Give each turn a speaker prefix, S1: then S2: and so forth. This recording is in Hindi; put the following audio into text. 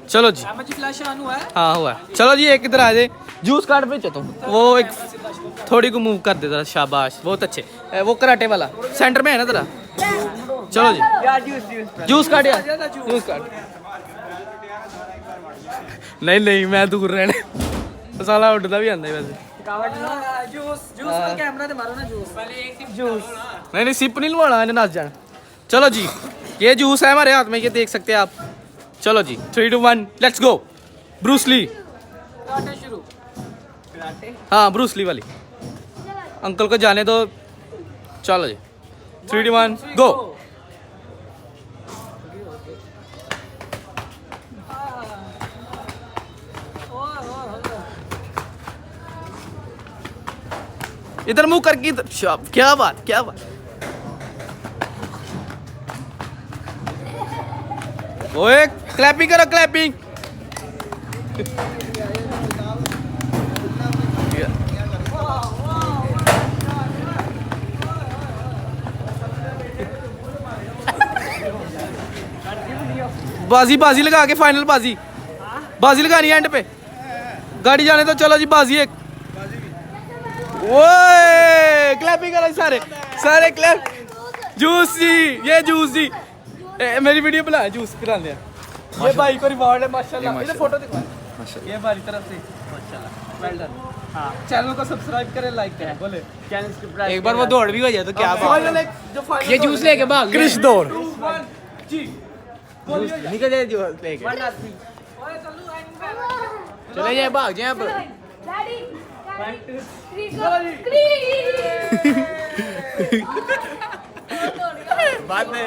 S1: चलो जी, हाँ हुआ है। चलो जी एक इधर आ जाए, जूस कार्ड पे चलो, वो एक थोड़ी को मूव कर दे जरा, शाबाश बहुत अच्छे। वो कराटे वाला सेंटर में है ना तेरा, चलो जी जूस कार्ड यार, जूस कार्ड। नहीं नहीं मैं दूर रहने, साला उड़ता भी आंदा वैसे। नहीं नहीं सिप नहीं लवाना, इन्हें नाच जाना। चलो जी ये जूस है हमारे हाथ में, ये देख सकते हैं आप। चलो जी 3, 2, 1 लेट्स गो। ब्रूस ली, हाँ ब्रूस ली वाली, अंकल को जाने दो। चलो जी 3, 2, 1 गो। इधर मुंह करके, क्या बात क्या बात। ओए क्लैपिंग करो क्लैपिंग। बाजी बाजी लगा के फाइनल बाजी, बाजी लगानी है एंड पे, गाड़ी जाने तो। चलो जी बाजी एक, ओए क्लैपिंग करो सारे सारे क्लैप। जूस जी, ये जूस जी मेरी वीडियो बना, जूस करा दे। ये भाई को रिवॉर्ड है माशाल्लाह, इधर फोटो दिखा माशाल्लाह, ये हमारी तरफ से माशाल्लाह, वेल डन। हाँ चैनल को सब्सक्राइब करें, लाइक करें, बोले चैनल सब्सक्राइब। एक बार वो दौड़ भी हो जाए तो क्या बात है। ये जूस लेके भाग क्रिश दौड़ जी, निकल जाए जूस लेके, चले जाए भाग जाए अब। बाद में